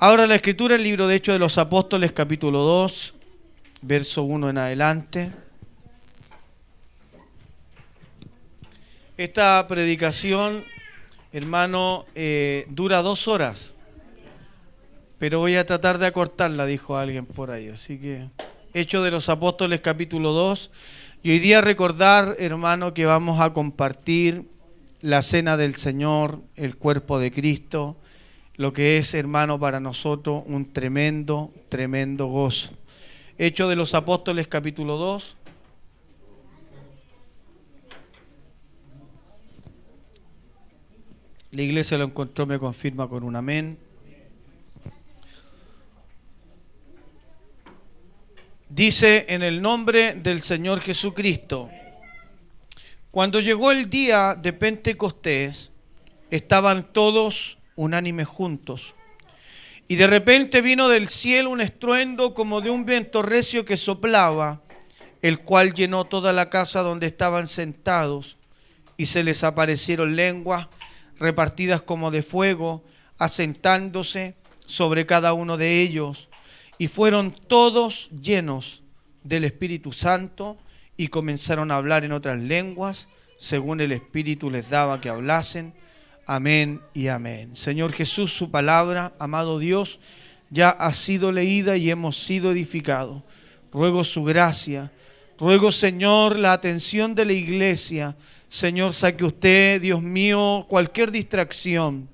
Ahora la Escritura, el libro de Hechos de los Apóstoles, capítulo 2, verso 1 en adelante. Esta predicación, hermano, dura 2 horas, pero voy a tratar de acortarla, dijo alguien por ahí. Así que, Hechos de los Apóstoles, capítulo 2. Y hoy día recordar, hermano, que vamos a compartir la cena del Señor, el cuerpo de Cristo, lo que es, hermano, para nosotros un tremendo, tremendo gozo. Hechos de los Apóstoles, capítulo 2. La iglesia lo encontró, me confirma con un amén. Dice: en el nombre del Señor Jesucristo. Cuando llegó el día de Pentecostés, estaban todos unánimes juntos. Y de repente vino del cielo un estruendo como de un viento recio que soplaba, el cual llenó toda la casa donde estaban sentados, y se les aparecieron lenguas repartidas como de fuego, asentándose sobre cada uno de ellos, y fueron todos llenos del Espíritu Santo, y comenzaron a hablar en otras lenguas, según el Espíritu les daba que hablasen. Amén y amén. Señor Jesús, su palabra, amado Dios, ya ha sido leída y hemos sido edificados. Ruego su gracia, ruego, Señor, la atención de la iglesia. Señor, saque usted, Dios mío, cualquier distracción.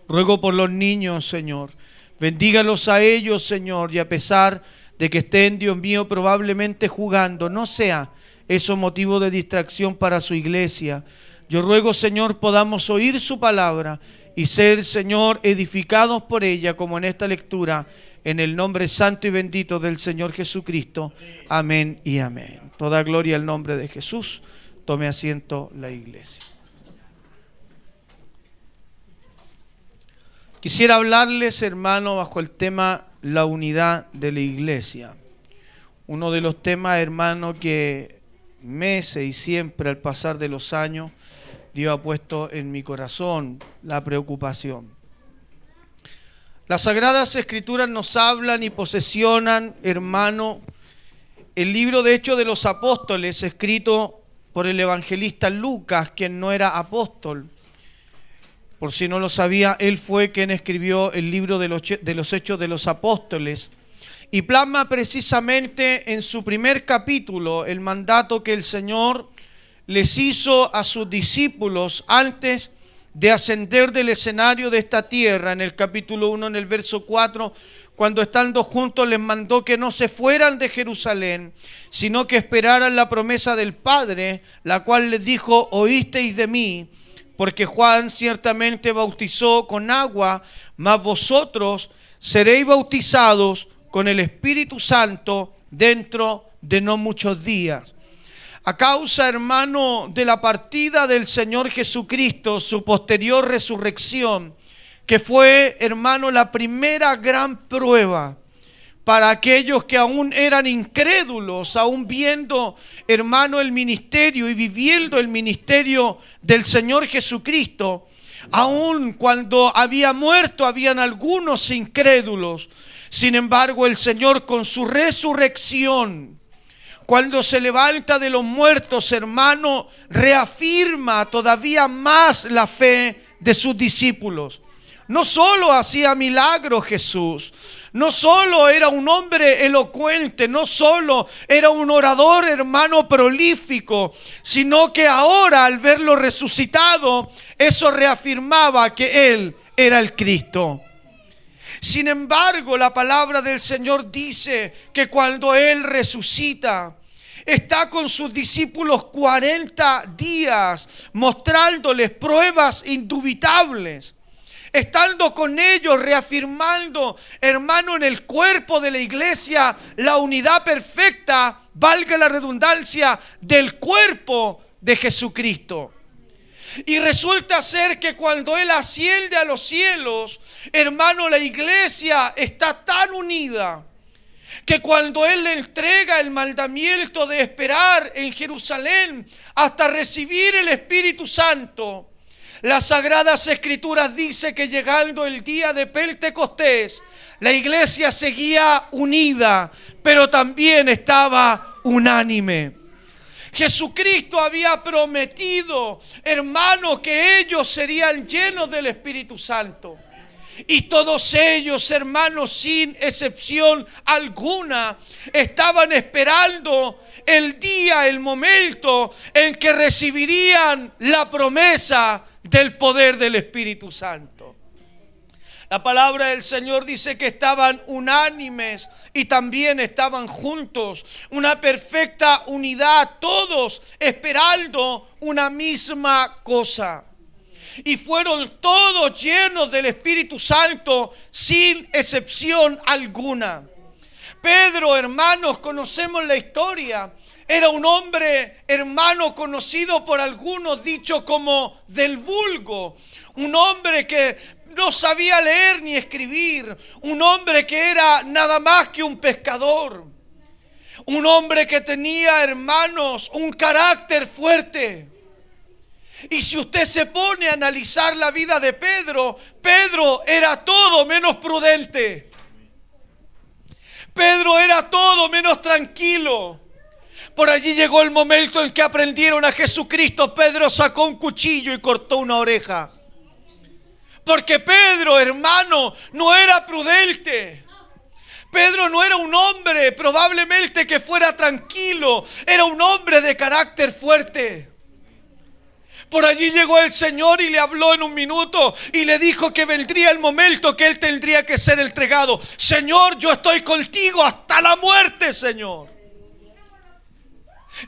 Ruego por los niños, Señor. Bendígalos a ellos, Señor, y a pesar de que estén, Dios mío, probablemente jugando, no sea eso motivo de distracción para su iglesia. Yo ruego, Señor, podamos oír su palabra y ser, Señor, edificados por ella, como en esta lectura, en el nombre santo y bendito del Señor Jesucristo. Amén y amén. Toda gloria al nombre de Jesús. Tome asiento la iglesia. Quisiera hablarles, hermano, bajo el tema la unidad de la iglesia. Uno de los temas, hermano, que meses y siempre al pasar de los años Dios ha puesto en mi corazón la preocupación. Las Sagradas Escrituras nos hablan y posesionan, hermano, el libro de Hechos de los Apóstoles, escrito por el evangelista Lucas, quien no era apóstol. Por si no lo sabía, él fue quien escribió el libro de los Hechos de los Apóstoles y plasma precisamente en su primer capítulo el mandato que el Señor les hizo a sus discípulos antes de ascender del escenario de esta tierra. En el capítulo 1, en el verso 4, cuando estando juntos les mandó que no se fueran de Jerusalén, sino que esperaran la promesa del Padre, la cual les dijo: oísteis de mí, porque Juan ciertamente bautizó con agua, mas vosotros seréis bautizados con el Espíritu Santo dentro de no muchos días. A causa, hermano, de la partida del Señor Jesucristo, su posterior resurrección, que fue, hermano, la primera gran prueba para aquellos que aún eran incrédulos, aún viendo, hermano, el ministerio y viviendo el ministerio del Señor Jesucristo. Aún cuando había muerto, habían algunos incrédulos. Sin embargo, el Señor con su resurrección, cuando se levanta de los muertos, hermano, reafirma todavía más la fe de sus discípulos. No solo hacía milagros Jesús, no solo era un hombre elocuente, no solo era un orador, hermano, prolífico, sino que ahora al verlo resucitado, eso reafirmaba que Él era el Cristo. Sin embargo, la palabra del Señor dice que cuando Él resucita, está con sus discípulos 40 días, mostrándoles pruebas indubitables. Estando con ellos, reafirmando, hermano, en el cuerpo de la iglesia, la unidad perfecta, valga la redundancia, del cuerpo de Jesucristo. Y resulta ser que cuando Él asciende a los cielos, hermano, la iglesia está tan unida que cuando Él le entrega el mandamiento de esperar en Jerusalén hasta recibir el Espíritu Santo, Las Sagradas Escrituras dicen que llegando el día de Pentecostés, la iglesia seguía unida, pero también estaba unánime. Jesucristo había prometido, hermanos, que ellos serían llenos del Espíritu Santo. Y todos ellos, hermanos, sin excepción alguna, estaban esperando el día, el momento en que recibirían la promesa del poder del Espíritu Santo. La palabra del Señor dice que estaban unánimes y también estaban juntos, una perfecta unidad, todos esperando una misma cosa. Y fueron todos llenos del Espíritu Santo sin excepción alguna. Pedro, hermanos, conocemos la historia. Era un hombre, hermano, conocido por algunos, dicho como del vulgo. Un hombre que no sabía leer ni escribir. Un hombre que era nada más que un pescador. Un hombre que tenía, hermanos, un carácter fuerte. Y si usted se pone a analizar la vida de Pedro, Pedro era todo menos prudente. Pedro era todo menos tranquilo. Por allí llegó el momento en que aprendieron a Jesucristo. Pedro sacó un cuchillo y cortó una oreja. Porque Pedro, hermano, no era prudente. Pedro no era un hombre probablemente que fuera tranquilo. Era un hombre de carácter fuerte. Por allí llegó el Señor y le habló en un minuto y le dijo que vendría el momento que él tendría que ser entregado. Señor, yo estoy contigo hasta la muerte, Señor.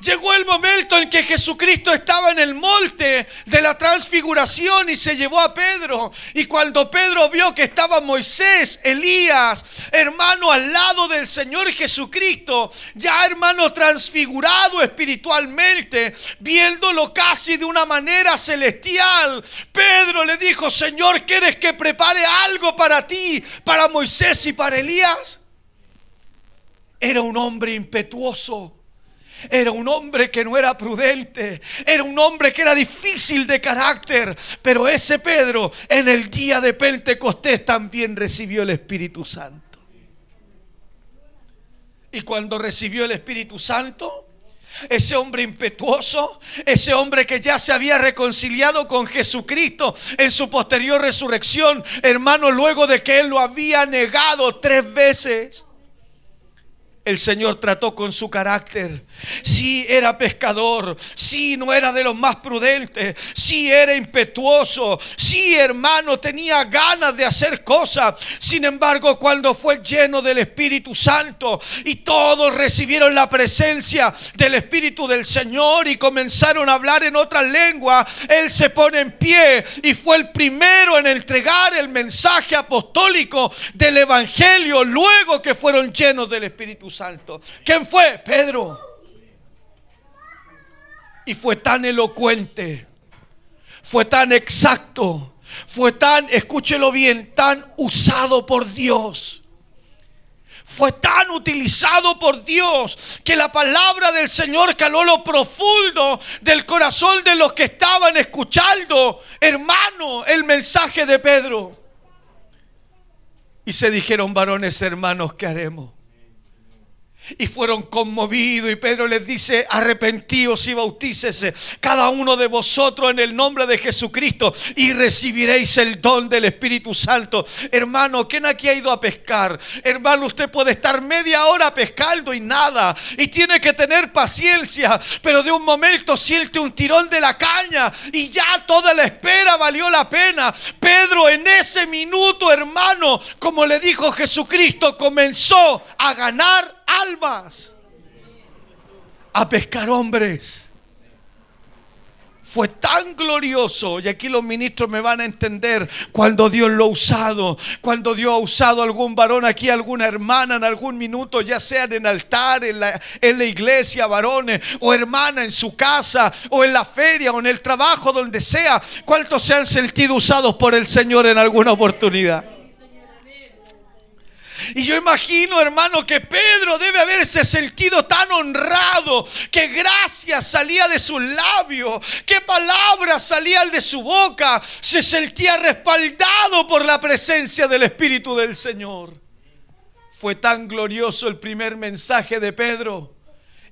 Llegó el momento en que Jesucristo estaba en el monte de la transfiguración y se llevó a Pedro. Y cuando Pedro vio que estaba Moisés, Elías, hermano, al lado del Señor Jesucristo, ya hermano transfigurado espiritualmente, viéndolo casi de una manera celestial, Pedro le dijo: Señor, ¿quieres que prepare algo para ti, para Moisés y para Elías? Era un hombre impetuoso. Era un hombre que no era prudente. Era un hombre que era difícil de carácter. Pero ese Pedro en el día de Pentecostés también recibió el Espíritu Santo. Y cuando recibió el Espíritu Santo, ese hombre impetuoso, ese hombre que ya se había reconciliado con Jesucristo en su posterior resurrección, hermano, luego de que él lo había negado 3 veces, el Señor trató con su carácter. Sí, era pescador. Sí, no era de los más prudentes. Sí, era impetuoso. Sí, hermano, tenía ganas de hacer cosas. Sin embargo, cuando fue lleno del Espíritu Santo y todos recibieron la presencia del Espíritu del Señor y comenzaron a hablar en otras lenguas, él se pone en pie y fue el primero en entregar el mensaje apostólico del Evangelio luego que fueron llenos del Espíritu Santo. ¿Quién fue? Pedro. Y fue tan elocuente, fue tan exacto, fue tan, escúchelo bien, tan usado por Dios. Fue tan utilizado por Dios que la palabra del Señor caló lo profundo del corazón de los que estaban escuchando, hermano, el mensaje de Pedro. Y se dijeron: varones hermanos, ¿qué haremos? Y fueron conmovidos y Pedro les dice: arrepentíos y bautícese cada uno de vosotros en el nombre de Jesucristo y recibiréis el don del Espíritu Santo. Hermano, ¿quién aquí ha ido a pescar? Hermano, usted puede estar media hora pescando y nada, y tiene que tener paciencia, pero de un momento siente un tirón de la caña y ya toda la espera valió la pena. Pedro en ese minuto, hermano, como le dijo Jesucristo, comenzó a ganar almas, a pescar hombres. Fue tan glorioso, y aquí los ministros me van a entender, cuando Dios lo ha usado, cuando Dios ha usado a algún varón aquí, alguna hermana en algún minuto, ya sea en el altar, en la iglesia, varones o hermana en su casa o en la feria o en el trabajo, donde sea. ¿Cuántos se han sentido usados por el Señor en alguna oportunidad? Y yo imagino, hermano, que Pedro debe haberse sentido tan honrado, que gracia salía de sus labios, que palabras salían de su boca. Se sentía respaldado por la presencia del Espíritu del Señor. Fue tan glorioso el primer mensaje de Pedro,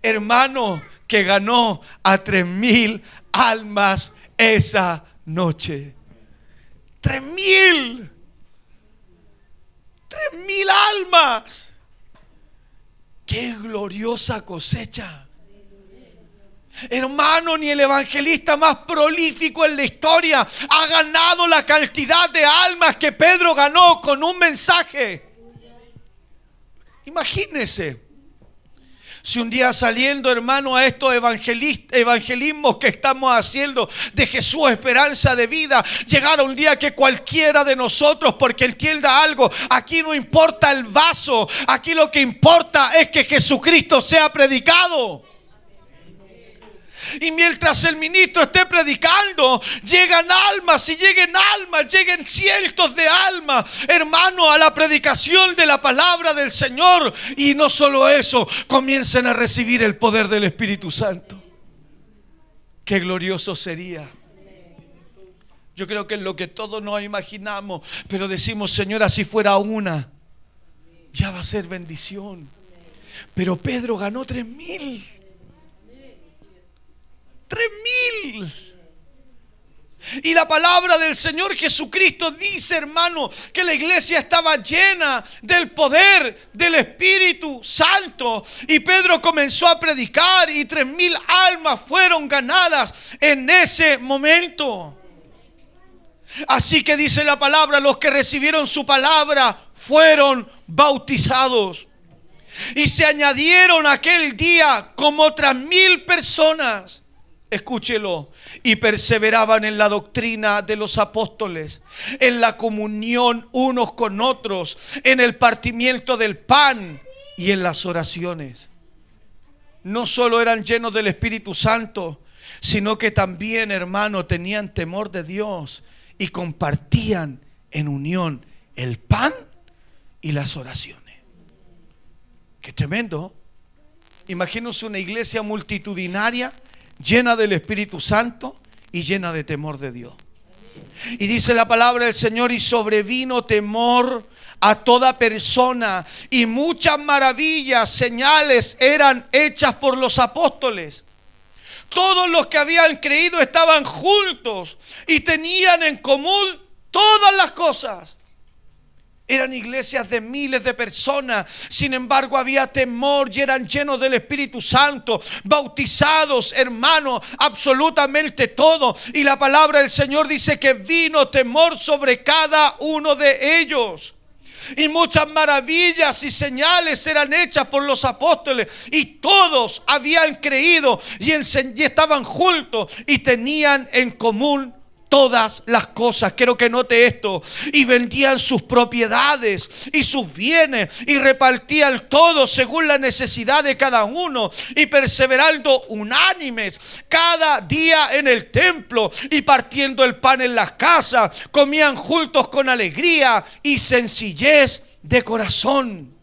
hermano, que ganó a 3,000 almas esa noche. 3,000. 3,000 almas. ¡Qué gloriosa cosecha! Hermano, ni el evangelista más prolífico en la historia ha ganado la cantidad de almas que Pedro ganó con un mensaje. Imagínese. Si un día saliendo, hermano, a estos evangelismos que estamos haciendo de Jesús, esperanza de vida, llegara un día que cualquiera de nosotros, porque entienda algo, aquí no importa el vaso, aquí lo que importa es que Jesucristo sea predicado. Y mientras el ministro esté predicando, lleguen cientos de almas, hermano, a la predicación de la palabra del Señor. Y no solo eso, comiencen a recibir el poder del Espíritu Santo. Qué glorioso sería. Yo creo que es lo que todos nos imaginamos, pero decimos, Señor, si fuera una, ya va a ser bendición. Pero Pedro ganó 3,000. 3,000. Y la palabra del Señor Jesucristo dice, hermano, que la iglesia estaba llena del poder del Espíritu Santo. Y Pedro comenzó a predicar y 3,000 almas fueron ganadas en ese momento. Así que dice la palabra, los que recibieron su palabra fueron bautizados. Y se añadieron aquel día como otras 1,000 personas. Escúchelo. Y perseveraban en la doctrina de los apóstoles, en la comunión unos con otros, en el partimiento del pan y en las oraciones. No solo eran llenos del Espíritu Santo, sino que también, hermano, tenían temor de Dios y compartían en unión el pan y las oraciones. ¡Qué tremendo! Imagínense una iglesia multitudinaria, llena del Espíritu Santo y llena de temor de Dios. Y dice la palabra del Señor, y sobrevino temor a toda persona, y muchas maravillas, señales eran hechas por los apóstoles. Todos los que habían creído estaban juntos y tenían en común todas las cosas. Eran iglesias de miles de personas, sin embargo había temor y eran llenos del Espíritu Santo, bautizados, hermanos, absolutamente todo. Y la palabra del Señor dice que vino temor sobre cada uno de ellos. Y muchas maravillas y señales eran hechas por los apóstoles, y todos habían creído y estaban juntos y tenían en común todas las cosas. Quiero que note esto. Y vendían sus propiedades y sus bienes y repartían todo según la necesidad de cada uno, y perseverando unánimes cada día en el templo y partiendo el pan en las casas, comían juntos con alegría y sencillez de corazón,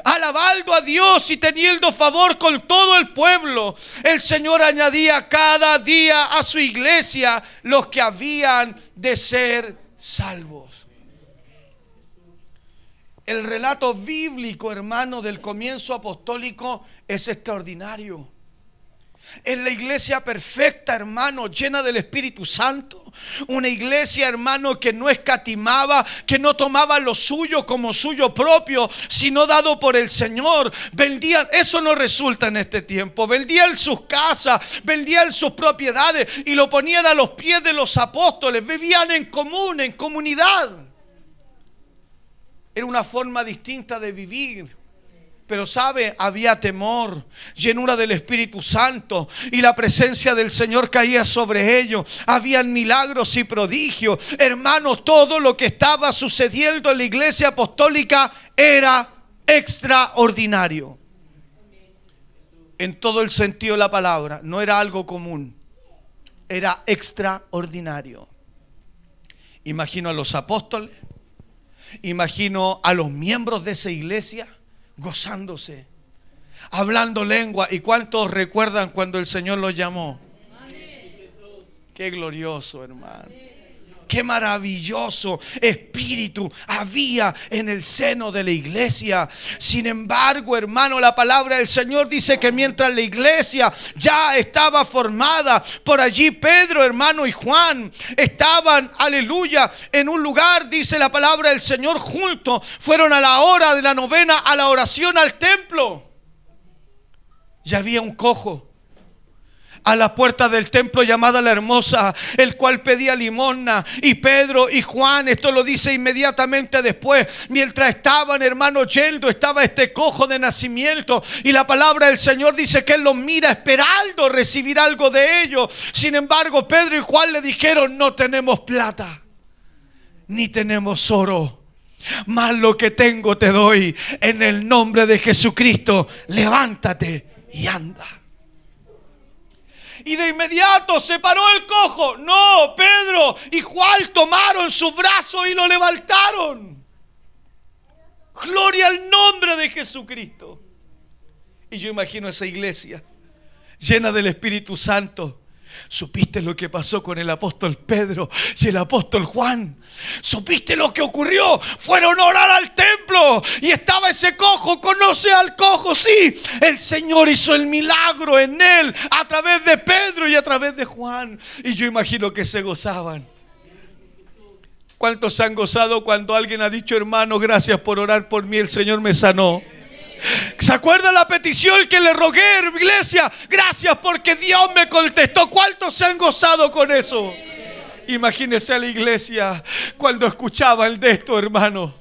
alabando a Dios y teniendo favor con todo el pueblo. El Señor añadía cada día a su iglesia los que habían de ser salvos. El relato bíblico, hermano, del comienzo apostólico es extraordinario. Es la iglesia perfecta, hermano, llena del Espíritu Santo. Una iglesia, hermano, que no escatimaba, que no tomaba lo suyo como suyo propio, sino dado por el Señor. Vendían, eso no resulta en este tiempo. Vendían sus casas, vendían sus propiedades y lo ponían a los pies de los apóstoles. Vivían en común, en comunidad. Era una forma distinta de vivir. Pero sabe, había temor, llenura del Espíritu Santo, y la presencia del Señor caía sobre ellos. Habían milagros y prodigios. Hermanos, todo lo que estaba sucediendo en la iglesia apostólica era extraordinario. En todo el sentido de la palabra. No era algo común, era extraordinario. Imagino a los apóstoles Imagino a los miembros de esa iglesia gozándose, hablando lengua. ¿Y cuántos recuerdan cuando el Señor los llamó? Qué glorioso, hermano. Qué maravilloso espíritu había en el seno de la iglesia. Sin embargo, hermano, la palabra del Señor dice que mientras la iglesia ya estaba formada, por allí Pedro, hermano, y Juan estaban, aleluya, en un lugar, dice la palabra del Señor, juntos. Fueron a la hora de la novena a la oración al templo. Ya había un cojo a la puerta del templo llamada La Hermosa, el cual pedía limosna. Y Pedro y Juan, esto lo dice inmediatamente después, mientras estaban, hermano, yendo, estaba este cojo de nacimiento. Y la palabra del Señor dice que él los mira esperando recibir algo de ellos. Sin embargo, Pedro y Juan le dijeron: no tenemos plata, ni tenemos oro, mas lo que tengo te doy. En el nombre de Jesucristo, levántate y anda. Y de inmediato se paró el cojo. No, Pedro y Juan tomaron su brazo y lo levantaron. Gloria al nombre de Jesucristo. Y yo imagino esa iglesia llena del Espíritu Santo. ¿Supiste lo que pasó con el apóstol Pedro y el apóstol Juan? ¿Supiste lo que ocurrió? Fueron a orar al templo y estaba ese cojo. ¿Conoce al cojo? Sí, el Señor hizo el milagro en él a través de Pedro y a través de Juan. Y yo imagino que se gozaban. ¿Cuántos se han gozado cuando alguien ha dicho: hermano, gracias por orar por mí, el Señor me sanó? ¿Se acuerda la petición que le rogué, iglesia? Gracias porque Dios me contestó. ¿Cuántos se han gozado con eso? Imagínese a la iglesia cuando escuchaban de esto, hermano.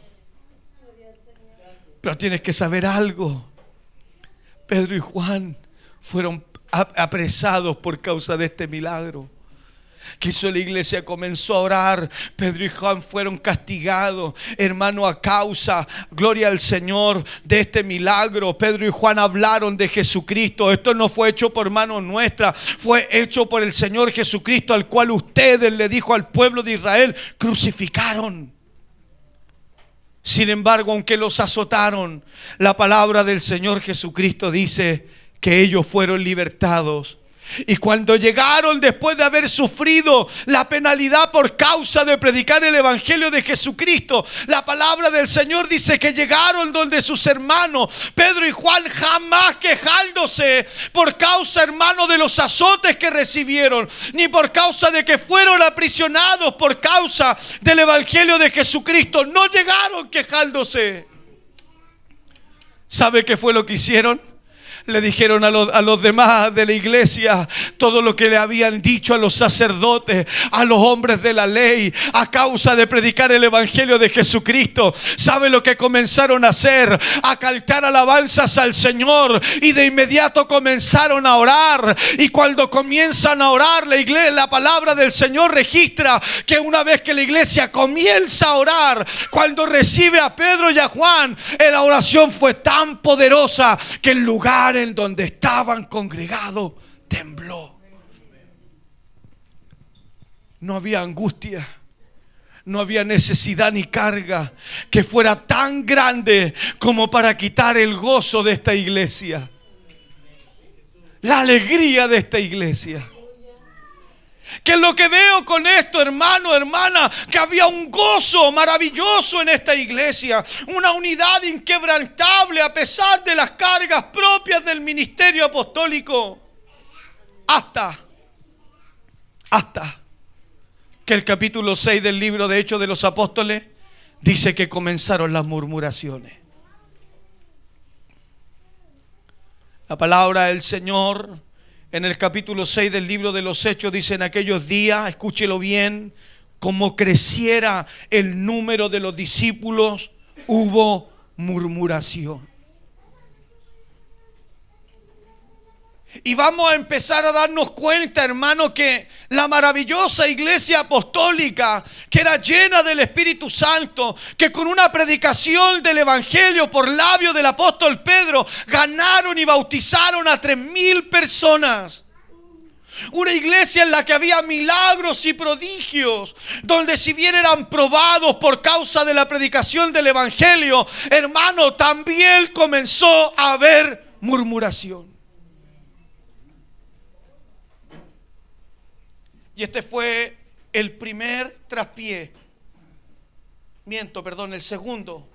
Pero tienes que saber algo. Pedro y Juan fueron apresados por causa de este milagro. Que hizo la iglesia, comenzó a orar. Pedro y Juan fueron castigados, hermano, a causa, gloria al Señor, de este milagro. Pedro y Juan hablaron de Jesucristo. Esto no fue hecho por manos nuestras, fue hecho por el Señor Jesucristo, al cual ustedes, le dijo al pueblo de Israel, crucificaron. Sin embargo, aunque los azotaron, la palabra del Señor Jesucristo dice que ellos fueron libertados. Y cuando llegaron, después de haber sufrido la penalidad por causa de predicar el evangelio de Jesucristo, la palabra del Señor dice que llegaron donde sus hermanos Pedro y Juan, jamás quejándose por causa, hermano, de los azotes que recibieron, ni por causa de que fueron aprisionados por causa del evangelio de Jesucristo. No llegaron quejándose. ¿Sabe qué fue lo que hicieron? Le dijeron a los demás de la iglesia todo lo que le habían dicho a los sacerdotes, a los hombres de la ley, a causa de predicar el evangelio de Jesucristo. ¿Sabe lo que comenzaron a hacer? A cantar alabanzas al Señor, y de inmediato comenzaron a orar. Y cuando comienzan a orar, la palabra del Señor registra que una vez que la iglesia comienza a orar, cuando recibe a Pedro y a Juan, la oración fue tan poderosa que el lugar en donde estaban congregados tembló. No había angustia, no había necesidad ni carga que fuera tan grande como para quitar el gozo de esta iglesia, la alegría de esta iglesia. ¿Qué es lo que veo con esto, hermano, hermana? Que había un gozo maravilloso en esta iglesia, una unidad inquebrantable a pesar de las cargas propias del ministerio apostólico. Hasta que el capítulo 6 del libro de Hechos de los Apóstoles dice que comenzaron las murmuraciones. La palabra del Señor en el capítulo 6 del libro de los Hechos dice: en aquellos días, escúchelo bien, como creciera el número de los discípulos, hubo murmuración. Y vamos a empezar a darnos cuenta, hermano, que la maravillosa iglesia apostólica, que era llena del Espíritu Santo, que con una predicación del evangelio por labio del apóstol Pedro, ganaron y bautizaron a 3,000 personas. Una iglesia en la que había milagros y prodigios, donde si bien eran probados por causa de la predicación del evangelio, hermano, también comenzó a haber murmuración. Y este fue el primer traspié. El segundo.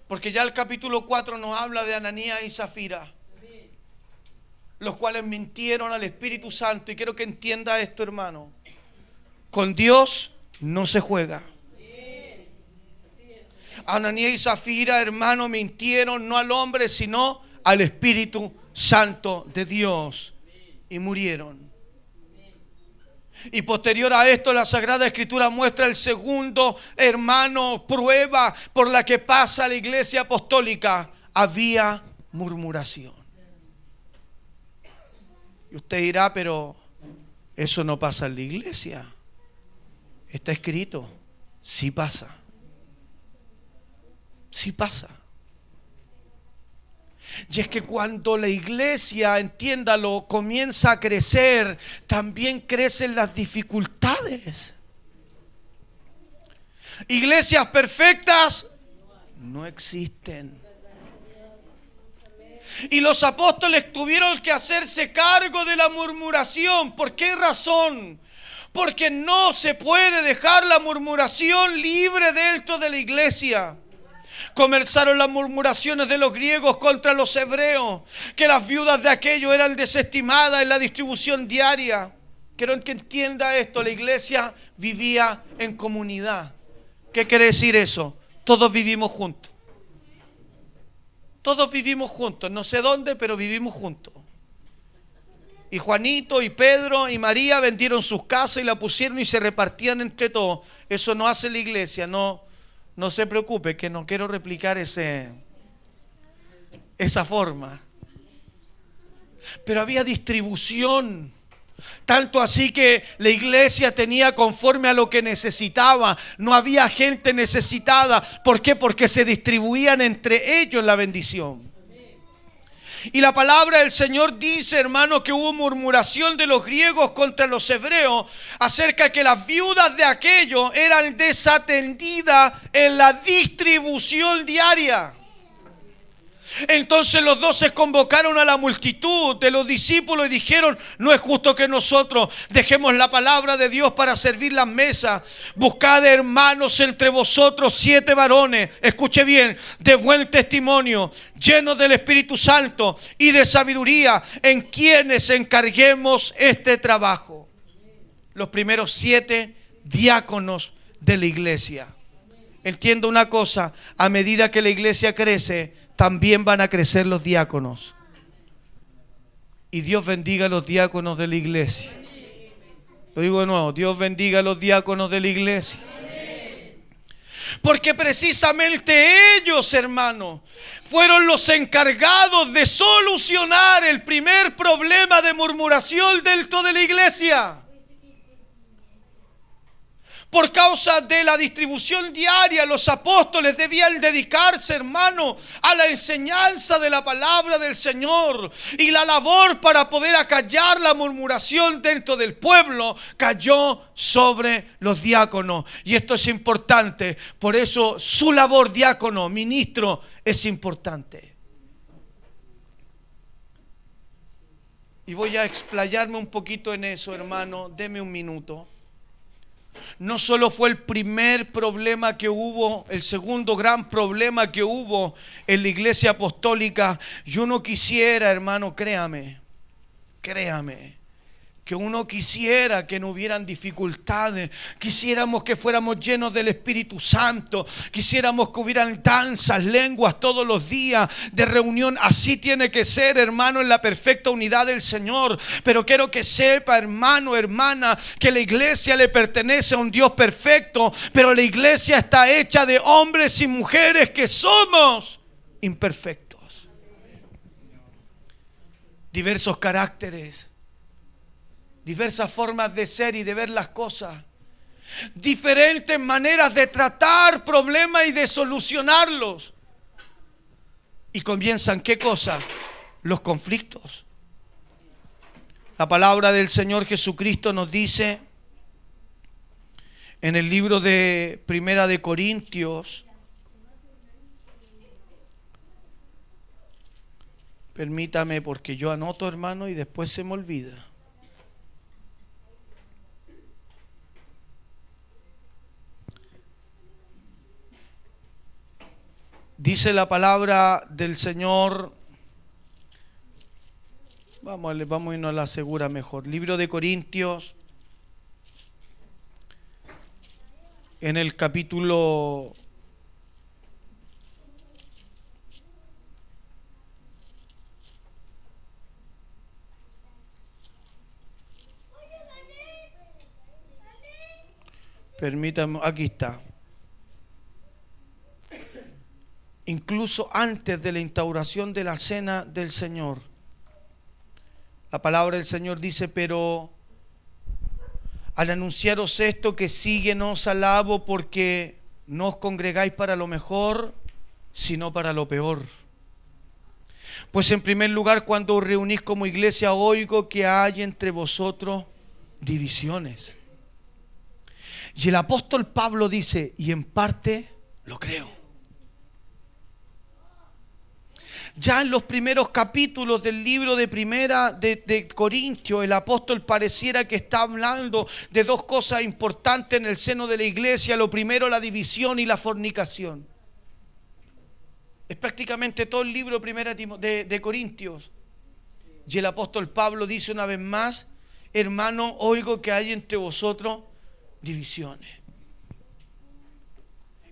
Porque ya el capítulo 4 nos habla de Ananías y Zafira, los cuales mintieron al Espíritu Santo. Y quiero que entienda esto, hermano. Con Dios no se juega. Ananías y Zafira, hermano, mintieron no al hombre, sino al Espíritu Santo de Dios. Y murieron. Y posterior a esto, la Sagrada Escritura muestra el segundo, hermano, prueba por la que pasa la iglesia apostólica. Había murmuración. Y usted dirá, pero eso no pasa en la iglesia. Está escrito. Sí pasa. Sí pasa. Y es que cuando la iglesia, entiéndalo, comienza a crecer, también crecen las dificultades. Iglesias perfectas no existen. Y los apóstoles tuvieron que hacerse cargo de la murmuración. ¿Por qué razón? Porque no se puede dejar la murmuración libre dentro de la iglesia. Comenzaron las murmuraciones de los griegos contra los hebreos, que las viudas de aquello eran desestimadas en la distribución diaria. Quiero que entienda esto, la iglesia vivía en comunidad. ¿Qué quiere decir eso? Todos vivimos juntos. Todos vivimos juntos, no sé dónde, pero vivimos juntos. Y Juanito y Pedro y María vendieron sus casas y la pusieron y se repartían entre todos. Eso no hace la iglesia, no se preocupe, que no quiero replicar esa forma. Pero había distribución. Tanto así que la iglesia tenía conforme a lo que necesitaba. No había gente necesitada. ¿Por qué? Porque se distribuían entre ellos la bendición. Y la palabra del Señor dice, hermano, que hubo murmuración de los griegos contra los hebreos acerca de que las viudas de aquello eran desatendidas en la distribución diaria. Entonces los 12 convocaron a la multitud de los discípulos y dijeron: no es justo que nosotros dejemos la palabra de Dios para servir las mesas. Buscad, hermanos, entre vosotros 7 varones, escuche bien, de buen testimonio, llenos del Espíritu Santo y de sabiduría, en quienes encarguemos este trabajo. Los primeros 7 diáconos de la iglesia. Entiendo una cosa: a medida que la iglesia crece, también van a crecer los diáconos. Y Dios bendiga a los diáconos de la iglesia. Lo digo de nuevo: Dios bendiga a los diáconos de la iglesia. Porque precisamente ellos, hermanos, fueron los encargados de solucionar el primer problema de murmuración dentro de la iglesia. Por causa de la distribución diaria, los apóstoles debían dedicarse, hermano, a la enseñanza de la palabra del Señor. Y la labor para poder acallar la murmuración dentro del pueblo cayó sobre los diáconos. Y esto es importante. Por eso su labor, diácono, ministro, es importante. Y voy a explayarme un poquito en eso, hermano. Deme un minuto. No solo fue el primer problema que hubo, el segundo gran problema que hubo en la iglesia apostólica. Yo no quisiera, hermano, créame, que uno quisiera que no hubieran dificultades. Quisiéramos que fuéramos llenos del Espíritu Santo. Quisiéramos que hubieran danzas, lenguas todos los días de reunión. Así tiene que ser, hermano, en la perfecta unidad del Señor. Pero quiero que sepa, hermano, hermana, que la iglesia le pertenece a un Dios perfecto. Pero la iglesia está hecha de hombres y mujeres que somos imperfectos. Diversos caracteres. Diversas formas de ser y de ver las cosas. Diferentes maneras de tratar problemas y de solucionarlos. Y comienzan, ¿qué cosa? Los conflictos. La palabra del Señor Jesucristo nos dice en el libro de Primera de Corintios, permítame porque yo anoto, hermano, y después se me olvida. Dice la palabra del Señor, vamos a irnos a la segura mejor. Libro de Corintios, en el capítulo 'Permítame, aquí está. Incluso antes de la instauración de la cena del Señor, la palabra del Señor dice: pero al anunciaros esto que sigue, no os alabo, porque no os congregáis para lo mejor, sino para lo peor. Pues en primer lugar, cuando os reunís como iglesia, oigo que hay entre vosotros divisiones. Y el apóstol Pablo dice: y en parte lo creo. Ya en los primeros capítulos del libro de Primera de Corintios, el apóstol pareciera que está hablando de dos cosas importantes en el seno de la iglesia. Lo primero, la división y la fornicación. Es prácticamente todo el libro de Corintios. Y el apóstol Pablo dice una vez más: hermano, oigo que hay entre vosotros divisiones.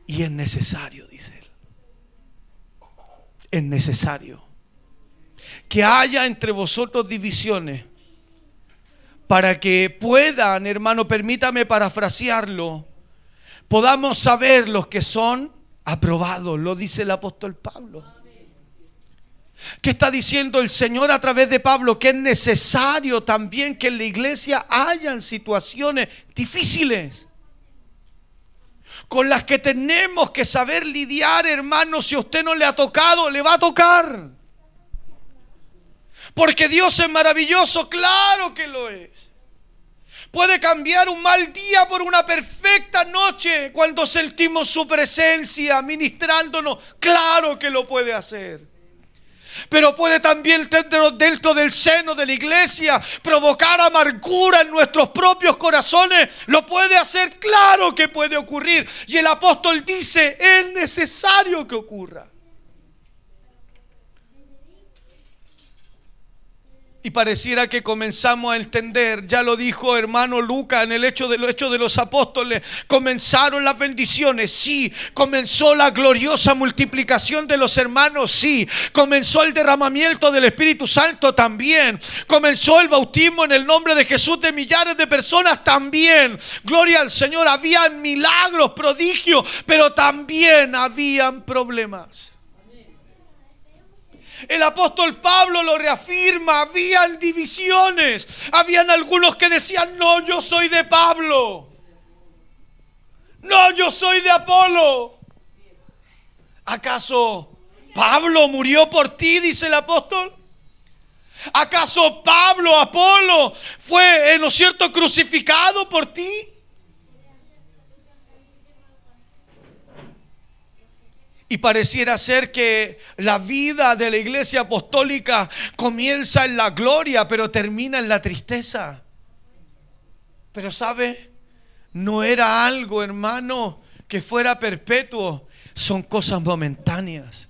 Y es necesario, dice él. Es necesario que haya entre vosotros divisiones para que puedan, hermano, permítame parafrasearlo, podamos saber los que son aprobados, lo dice el apóstol Pablo. ¿Qué está diciendo el Señor a través de Pablo? Que es necesario también que en la iglesia hayan situaciones difíciles con las que tenemos que saber lidiar, hermano. Si a usted no le ha tocado, le va a tocar. Porque Dios es maravilloso, claro que lo es. Puede cambiar un mal día por una perfecta noche cuando sentimos su presencia ministrándonos, claro que lo puede hacer. Pero puede también dentro del seno de la iglesia provocar amargura en nuestros propios corazones. Lo puede hacer, claro que puede ocurrir. Y el apóstol dice: es necesario que ocurra. Y pareciera que comenzamos a entender, ya lo dijo hermano Lucas en el hecho de los apóstoles, comenzaron las bendiciones, sí, comenzó la gloriosa multiplicación de los hermanos, sí, comenzó el derramamiento del Espíritu Santo también, comenzó el bautismo en el nombre de Jesús de millares de personas también, gloria al Señor, habían milagros, prodigios, pero también habían problemas. El apóstol Pablo lo reafirma, habían divisiones, habían algunos que decían: no, yo soy de Pablo, no, yo soy de Apolo. ¿Acaso Pablo murió por ti?, dice el apóstol. ¿Acaso Pablo, Apolo, fue, ¿no es cierto?, crucificado por ti? Y pareciera ser que la vida de la iglesia apostólica comienza en la gloria, pero termina en la tristeza. Pero ¿sabe? No era algo, hermano, que fuera perpetuo. Son cosas momentáneas.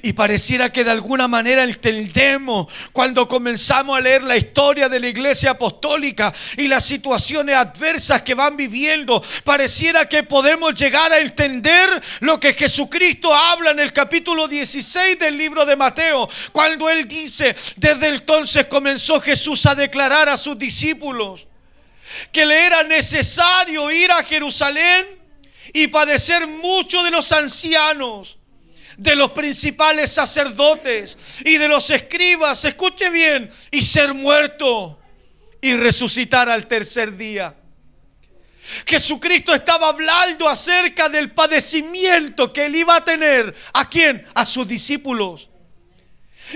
Y pareciera que de alguna manera entendemos cuando comenzamos a leer la historia de la iglesia apostólica y las situaciones adversas que van viviendo. Pareciera que podemos llegar a entender lo que Jesucristo habla en el capítulo 16 del libro de Mateo, cuando Él dice: desde entonces comenzó Jesús a declarar a sus discípulos que le era necesario ir a Jerusalén y padecer mucho de los ancianos, de los principales sacerdotes y de los escribas, escuche bien, y ser muerto y resucitar al tercer día. Jesucristo estaba hablando acerca del padecimiento que Él iba a tener. ¿A quién? A sus discípulos.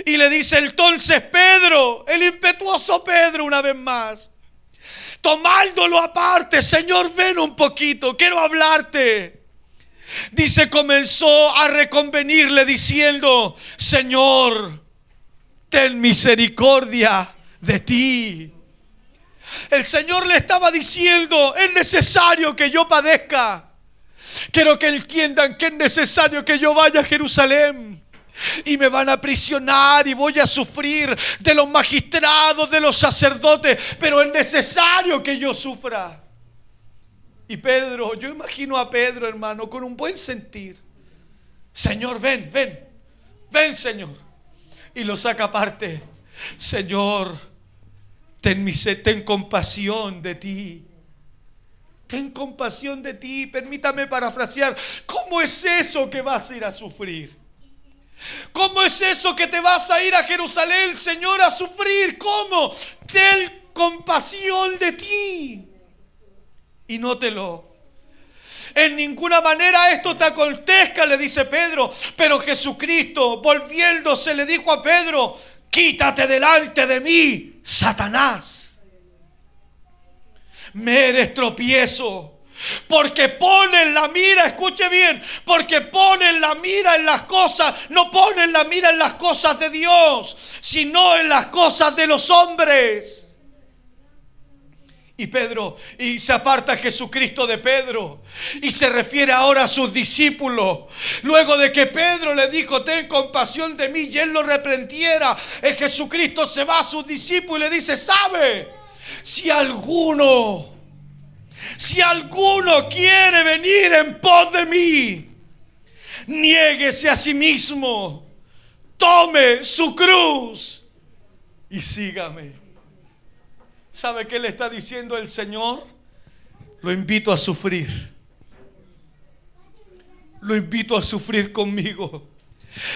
Y le dice entonces Pedro, el impetuoso Pedro una vez más, tomándolo aparte: Señor, ven un poquito, quiero hablarte. Dice, comenzó a reconvenirle diciendo: Señor, ten misericordia de ti. El Señor le estaba diciendo: es necesario que yo padezca. Quiero que entiendan que es necesario que yo vaya a Jerusalén. Y me van a aprisionar y voy a sufrir de los magistrados, de los sacerdotes, pero es necesario que yo sufra. Y Pedro, yo imagino a Pedro, hermano, con un buen sentir: Señor, ven, ven, ven, Señor. Y lo saca aparte: Señor, ten compasión de ti. Ten compasión de ti. Permítame parafrasear: ¿cómo es eso que vas a ir a sufrir? ¿Cómo es eso que te vas a ir a Jerusalén, Señor, a sufrir? ¿Cómo? Ten compasión de ti. Y nótelo: en ninguna manera esto te acontezca, le dice Pedro. Pero Jesucristo, volviéndose, le dijo a Pedro: quítate delante de mí, Satanás. Me eres tropiezo. Porque ponen la mira, escuche bien, porque ponen la mira en las cosas, no ponen la mira en las cosas de Dios, sino en las cosas de los hombres. Y se aparta Jesucristo de Pedro y se refiere ahora a sus discípulos. Luego de que Pedro le dijo: ten compasión de mí, y él lo reprendiera, Jesucristo se va a sus discípulos y le dice: ¿sabe? Si alguno quiere venir en pos de mí, niéguese a sí mismo, tome su cruz y sígame. ¿Sabe qué le está diciendo el Señor? Lo invito a sufrir. Lo invito a sufrir conmigo.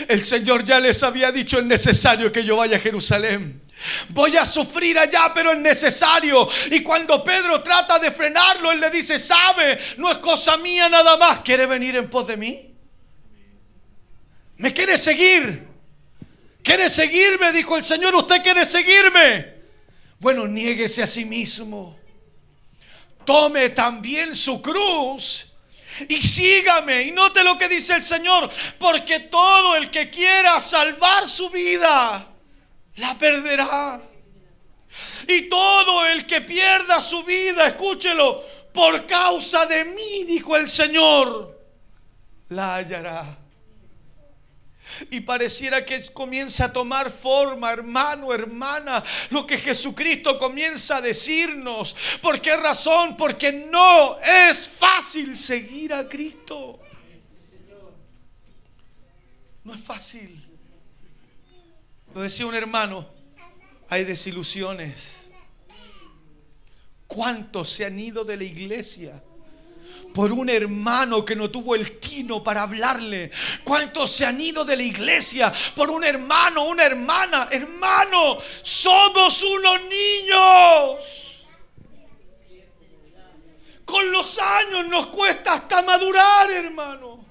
El Señor ya les había dicho: es necesario que yo vaya a Jerusalén. Voy a sufrir allá, pero es necesario. Y cuando Pedro trata de frenarlo, él le dice: ¿sabe? No es cosa mía nada más. ¿Quiere venir en pos de mí? ¿Me quiere seguir? ¿Quiere seguirme? Dijo el Señor. ¿Usted quiere seguirme? Bueno, niéguese a sí mismo. Tome también su cruz y sígame. Y note lo que dice el Señor: porque todo el que quiera salvar su vida, la perderá. Y todo el que pierda su vida, escúchelo, por causa de mí, dijo el Señor, la hallará. Y pareciera que comienza a tomar forma, hermano, hermana, lo que Jesucristo comienza a decirnos. ¿Por qué razón? Porque no es fácil seguir a Cristo. No es fácil. Lo decía un hermano: hay desilusiones. ¿Cuántos se han ido de la iglesia por un hermano que no tuvo el tino para hablarle? ¿Cuántos se han ido de la iglesia por un hermano, una hermana? Hermano, somos unos niños. Con los años nos cuesta hasta madurar, hermano.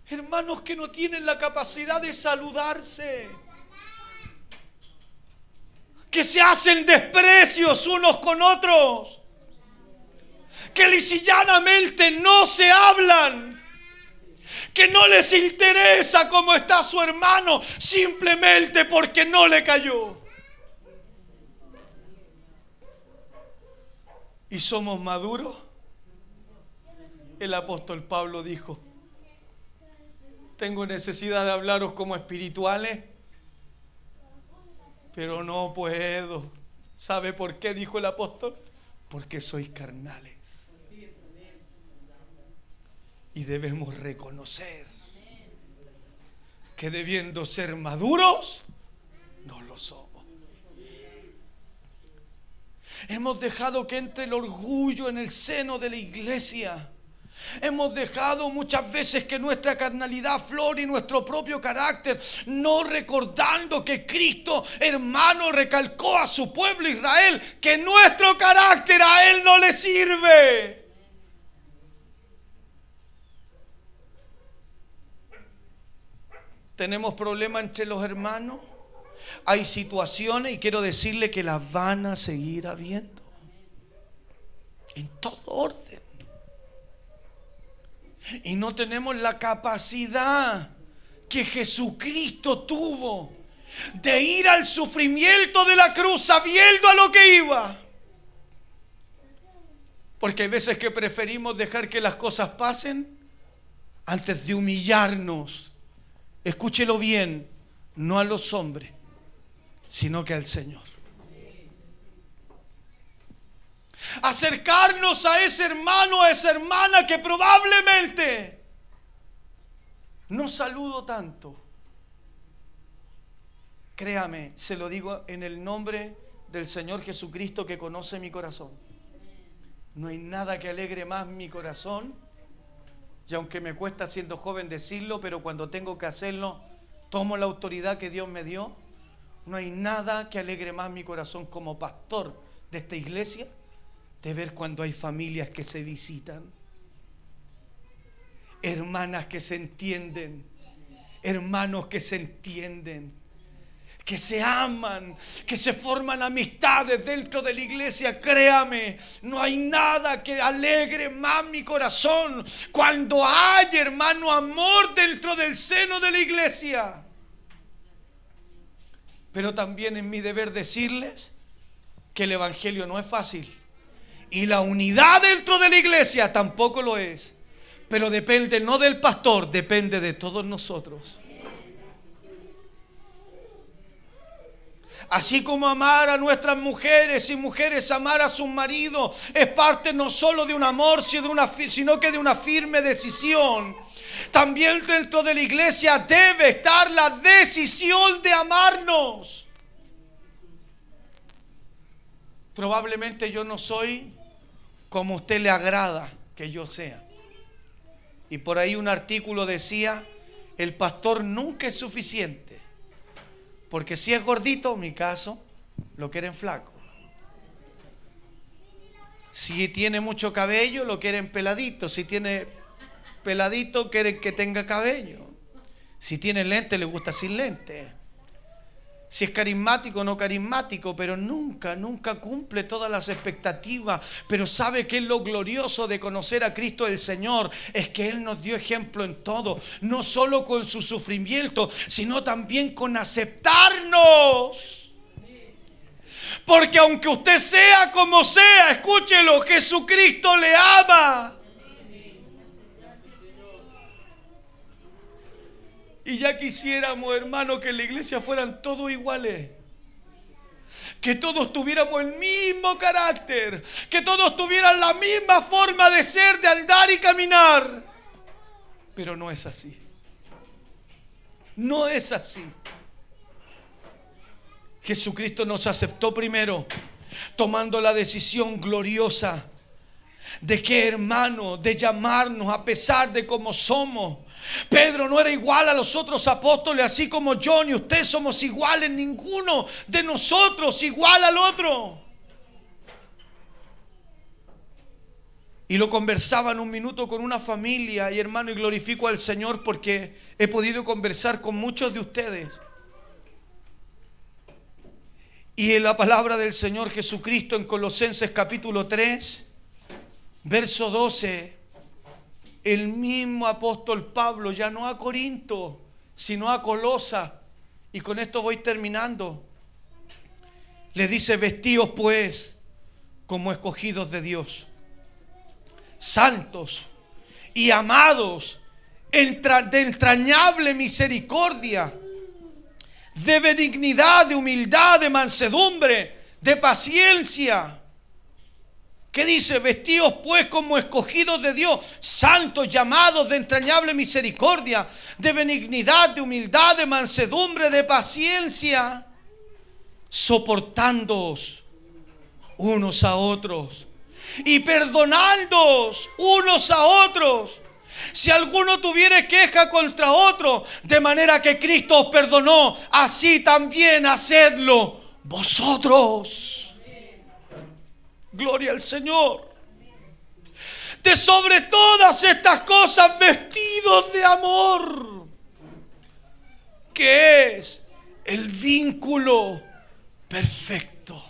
Hermanos que no tienen la capacidad de saludarse, que se hacen desprecios unos con otros, que lisillanamente no se hablan, que no les interesa cómo está su hermano simplemente porque no le cayó. ¿Y somos maduros? El apóstol Pablo dijo: tengo necesidad de hablaros como espirituales, pero no puedo. ¿Sabe por qué? Dijo el apóstol: porque sois carnales. Y debemos reconocer que debiendo ser maduros, no lo somos. Hemos dejado que entre el orgullo en el seno de la iglesia. Hemos dejado muchas veces que nuestra carnalidad aflore y nuestro propio carácter, no recordando que Cristo, hermano, recalcó a su pueblo Israel que nuestro carácter a Él no le sirve. tenemos problemas entre los hermanos, hay situaciones y quiero decirle que las van a seguir habiendo en todo orden. Y no tenemos la capacidad que Jesucristo tuvo de ir al sufrimiento de la cruz sabiendo a lo que iba. Porque hay veces que preferimos dejar que las cosas pasen antes de humillarnos. Escúchelo bien, no a los hombres, sino que al Señor. Acercarnos a ese hermano, a esa hermana que probablemente no saludo tanto. Créame, se lo digo en el nombre del Señor Jesucristo que conoce mi corazón. No hay nada que alegre más mi corazón. Y aunque me cuesta siendo joven decirlo, pero cuando tengo que hacerlo, tomo la autoridad que Dios me dio. No hay nada que alegre más mi corazón como pastor de esta iglesia, de ver cuando hay familias que se visitan, hermanas que se entienden, hermanos que se entienden, que se aman, que se forman amistades dentro de la iglesia. Créame, no hay nada que alegre más mi corazón cuando hay, hermano, amor dentro del seno de la iglesia. Pero también es mi deber decirles que el evangelio no es fácil y la unidad dentro de la iglesia tampoco lo es. Pero depende no del pastor, depende de todos nosotros. Así como amar a nuestras mujeres y mujeres amar a sus maridos es parte no solo de un amor, sino que de una firme decisión. También dentro de la iglesia debe estar la decisión de amarnos. Probablemente yo no soy como a usted le agrada que yo sea. Y por ahí un artículo decía, el pastor nunca es suficiente. Porque si es gordito, en mi caso, lo quieren flaco. Si tiene mucho cabello, lo quieren peladito. Si tiene peladito, quieren que tenga cabello. Si tiene lente, le gusta sin lente. Si es carismático, no carismático, pero nunca cumple todas las expectativas. Pero ¿sabe qué es lo glorioso de conocer a Cristo el Señor? Es que Él nos dio ejemplo en todo. No solo con su sufrimiento, sino también con aceptarnos. Porque aunque usted sea como sea, escúchelo, Jesucristo le ama. Y ya quisiéramos, hermano, que en la iglesia fueran todos iguales. Que todos tuviéramos el mismo carácter. Que todos tuvieran la misma forma de ser, de andar y caminar. Pero no es así. No es así. Jesucristo nos aceptó primero, tomando la decisión gloriosa de que, hermano, de llamarnos a pesar de cómo somos. Pedro no era igual a los otros apóstoles, así como yo ni usted somos iguales, ninguno de nosotros igual al otro. Y lo conversaba en un minuto con una familia, y hermano, y glorifico al Señor porque he podido conversar con muchos de ustedes. Y en la palabra del Señor Jesucristo en Colosenses capítulo 3, verso 12, el mismo apóstol Pablo, ya no a Corinto, sino a Colosa, y con esto voy terminando, le dice: vestíos pues como escogidos de Dios, santos y amados, de entrañable misericordia, de benignidad, de humildad, de mansedumbre, de paciencia. ¿Qué dice? Vestíos pues como escogidos de Dios, santos, llamados, de entrañable misericordia, de benignidad, de humildad, de mansedumbre, de paciencia, soportándoos unos a otros y perdonándoos unos a otros, si alguno tuviere queja contra otro, de manera que Cristo os perdonó, así también hacedlo vosotros. Gloria al Señor. De sobre todas estas cosas, vestidos de amor, que es el vínculo perfecto.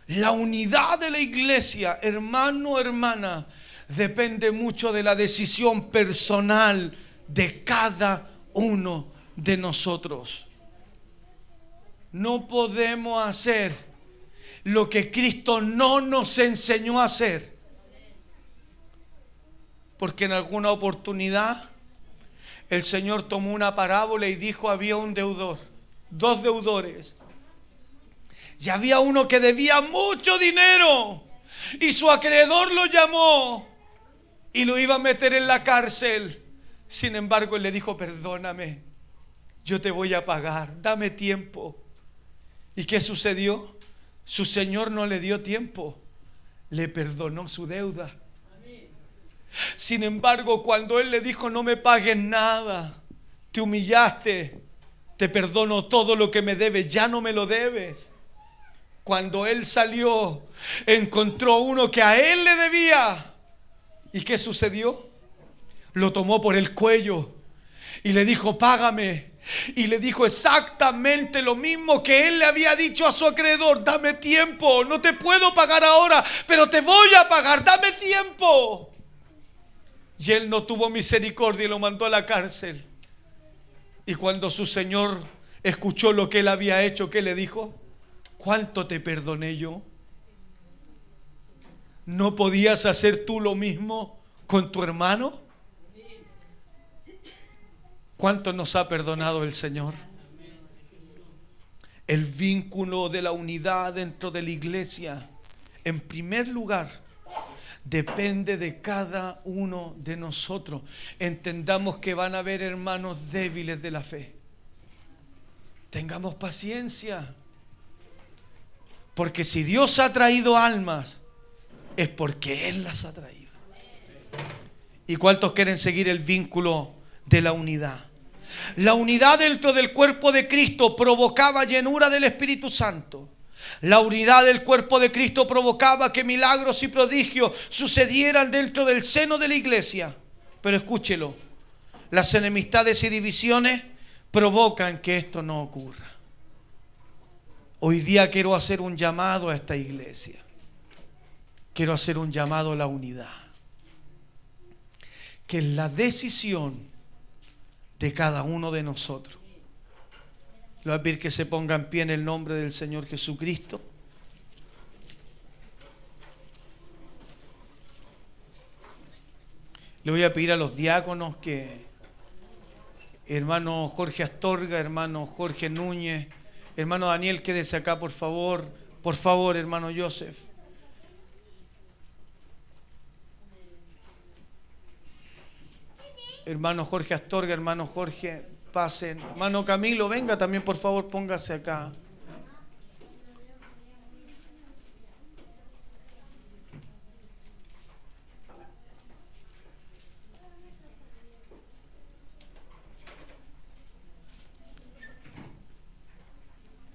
La unidad de la iglesia, hermano, hermana, depende mucho de la decisión personal de cada uno de nosotros. No podemos hacer lo que Cristo no nos enseñó a hacer. Porque en alguna oportunidad el Señor tomó una parábola y dijo: había un deudor, dos deudores. Y había uno que debía mucho dinero y su acreedor lo llamó y lo iba a meter en la cárcel. Sin embargo, él le dijo: perdóname, yo te voy a pagar, dame tiempo. ¿Y qué sucedió? Su señor no le dio tiempo, le perdonó su deuda. Sin embargo, cuando él le dijo: no me pagues nada, te humillaste, te perdono todo lo que me debes, ya no me lo debes. Cuando él salió, encontró uno que a él le debía. ¿Y qué sucedió? Lo tomó por el cuello y le dijo: págame. Y le dijo exactamente lo mismo que él le había dicho a su acreedor: dame tiempo, no te puedo pagar ahora, pero te voy a pagar, dame tiempo. Y él no tuvo misericordia y lo mandó a la cárcel. Y cuando su señor escuchó lo que él había hecho, ¿qué le dijo? ¿Cuánto te perdoné yo? ¿No podías hacer tú lo mismo con tu hermano? ¿Cuánto nos ha perdonado el Señor? El vínculo de la unidad dentro de la iglesia, en primer lugar, depende de cada uno de nosotros. Entendamos que van a haber hermanos débiles de la fe. Tengamos paciencia. Porque si Dios ha traído almas, es porque Él las ha traído. ¿Y cuántos quieren seguir el vínculo de la unidad? La unidad dentro del cuerpo de Cristo provocaba llenura del Espíritu Santo. La unidad del cuerpo de Cristo provocaba que milagros y prodigios sucedieran dentro del seno de la iglesia. Pero escúchelo, las enemistades y divisiones provocan que esto no ocurra. Hoy día quiero hacer un llamado a esta iglesia. Quiero hacer un llamado a la unidad. Que es la decisión de cada uno de nosotros. Le voy a pedir que se ponga en pie en el nombre del Señor Jesucristo. Le voy a pedir a los diáconos que, hermano Jorge Astorga, hermano Jorge Núñez, hermano Daniel, quédese acá por favor, hermano Joseph. Hermano Jorge Astorga, hermano Jorge, pasen. Hermano Camilo, venga también por favor, póngase acá.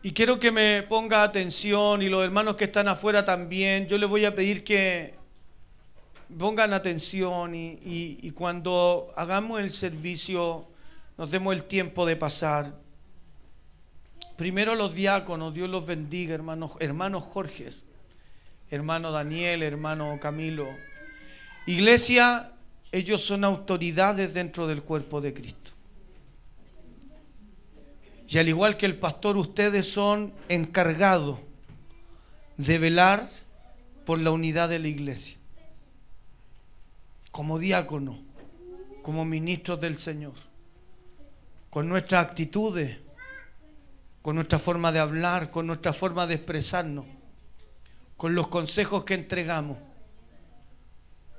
Y quiero que me ponga atención, y los hermanos que están afuera también. Yo les voy a pedir que pongan atención y cuando hagamos el servicio nos demos el tiempo de pasar. Primero los diáconos, Dios los bendiga, hermanos Jorge, hermano Daniel, hermano Camilo. Iglesia, ellos son autoridades dentro del cuerpo de Cristo. Y al igual que el pastor, ustedes son encargados de velar por la unidad de la iglesia. Como diáconos, como ministros del Señor, con nuestras actitudes, con nuestra forma de hablar, con nuestra forma de expresarnos, con los consejos que entregamos.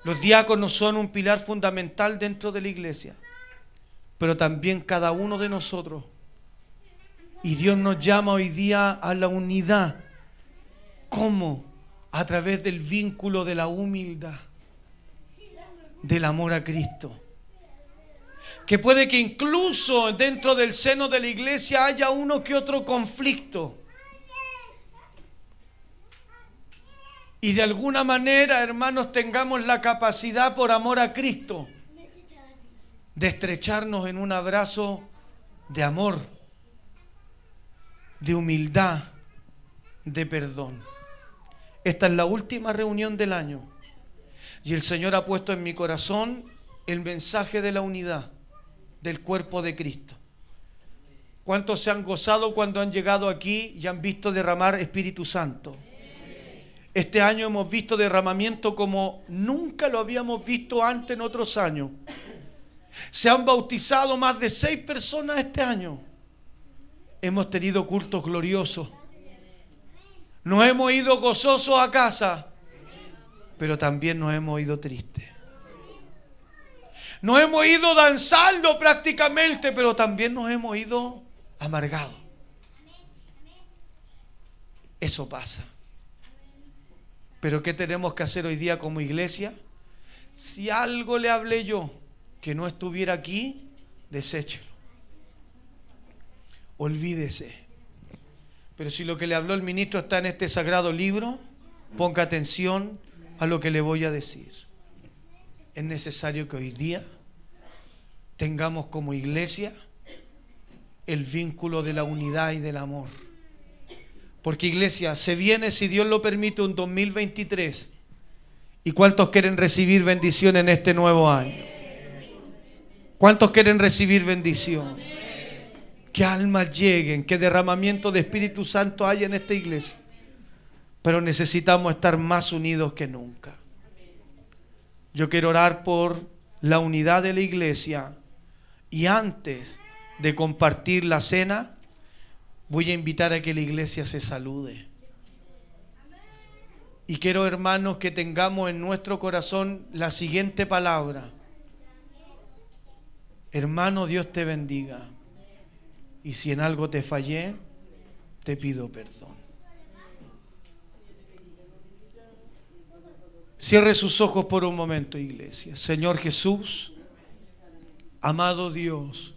Los diáconos son un pilar fundamental dentro de la iglesia, pero también cada uno de nosotros. Y Dios nos llama hoy día a la unidad. ¿Cómo? A través del vínculo de la humildad, del amor a Cristo. Que puede que incluso dentro del seno de la iglesia haya uno que otro conflicto. Y de alguna manera, hermanos, tengamos la capacidad por amor a Cristo de estrecharnos en un abrazo de amor, de humildad, de perdón. Esta es la última reunión del año y el Señor ha puesto en mi corazón el mensaje de la unidad del cuerpo de Cristo. ¿Cuántos se han gozado cuando han llegado aquí y han visto derramar Espíritu Santo? Este año hemos visto derramamiento como nunca lo habíamos visto antes en otros años. Se han bautizado más de 6 personas este año. Hemos tenido cultos gloriosos. Nos hemos ido gozosos a casa, pero también nos hemos ido tristes. Nos hemos ido danzando prácticamente, pero también nos hemos ido amargados. Eso pasa. Pero ¿qué tenemos que hacer hoy día como iglesia? Si algo le hablé yo que no estuviera aquí, deséchelo. Olvídese. Pero si lo que le habló el ministro está en este sagrado libro, ponga atención a lo que le voy a decir. Es necesario que hoy día tengamos como iglesia el vínculo de la unidad y del amor. Porque iglesia, se viene, si Dios lo permite, un 2023. ¿Y cuántos quieren recibir bendición en este nuevo año? ¿Cuántos quieren recibir bendición? Que almas lleguen, que derramamiento de Espíritu Santo haya en esta iglesia. Pero necesitamos estar más unidos que nunca. Yo quiero orar por la unidad de la iglesia. Y antes de compartir la cena, voy a invitar a que la iglesia se salude. Y quiero, hermanos, que tengamos en nuestro corazón la siguiente palabra. Hermano, Dios te bendiga. Y si en algo te fallé, te pido perdón. Cierre sus ojos por un momento, iglesia. Señor Jesús, amado Dios,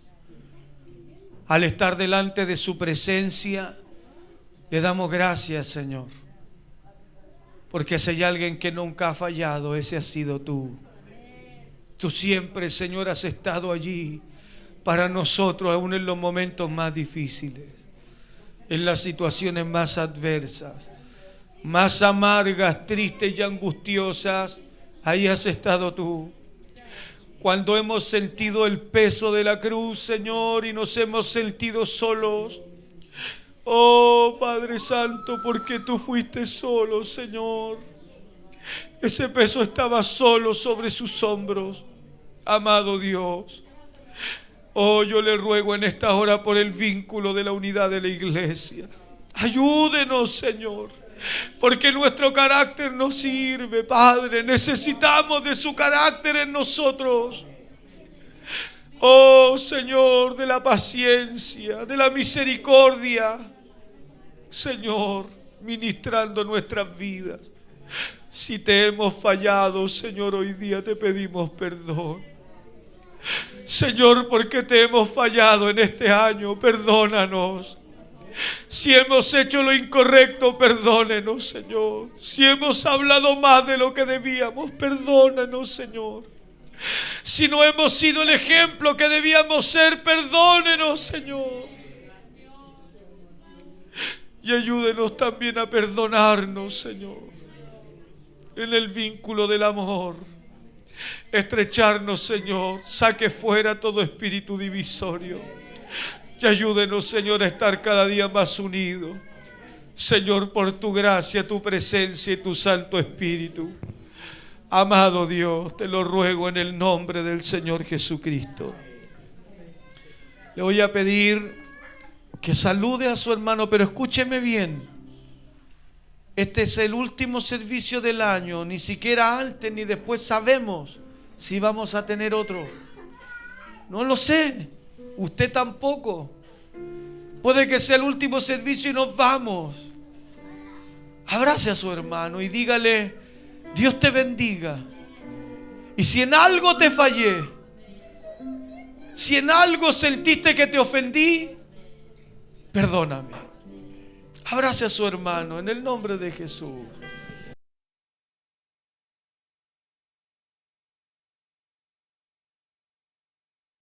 al estar delante de su presencia, le damos gracias, Señor. Porque si hay alguien que nunca ha fallado, ese has sido tú. Tú siempre, Señor, has estado allí para nosotros, aún en los momentos más difíciles, en las situaciones más adversas, más amargas, tristes y angustiosas. Ahí has estado tú. Cuando hemos sentido el peso de la cruz, Señor, y nos hemos sentido solos. Oh, Padre Santo, porque tú fuiste solo, Señor. Ese peso estaba solo sobre sus hombros. Amado Dios, oh, yo le ruego en esta hora por el vínculo de la unidad de la iglesia. Ayúdenos, Señor, porque nuestro carácter no sirve, Padre. Necesitamos de su carácter en nosotros. Oh, Señor, de la paciencia, de la misericordia. Señor, ministrando nuestras vidas. Si te hemos fallado, Señor, hoy día te pedimos perdón. Señor, porque te hemos fallado en este año, perdónanos. Si hemos hecho lo incorrecto, perdónenos, Señor. Si hemos hablado más de lo que debíamos, perdónanos, Señor. Si no hemos sido el ejemplo que debíamos ser, perdónenos, Señor. Y ayúdenos también a perdonarnos, Señor, en el vínculo del amor. Estrecharnos, Señor. Saque fuera todo espíritu divisorio. Y ayúdenos, Señor, a estar cada día más unidos. Señor, por tu gracia, tu presencia y tu Santo Espíritu. Amado Dios, te lo ruego en el nombre del Señor Jesucristo. Le voy a pedir que salude a su hermano, pero escúcheme bien. Este es el último servicio del año. Ni siquiera antes ni después sabemos si vamos a tener otro. No lo sé. Usted tampoco. Puede que sea el último servicio y nos vamos. Abrace a su hermano y dígale: Dios te bendiga. Y si en algo te fallé, si en algo sentiste que te ofendí, perdóname. Abrace a su hermano en el nombre de Jesús.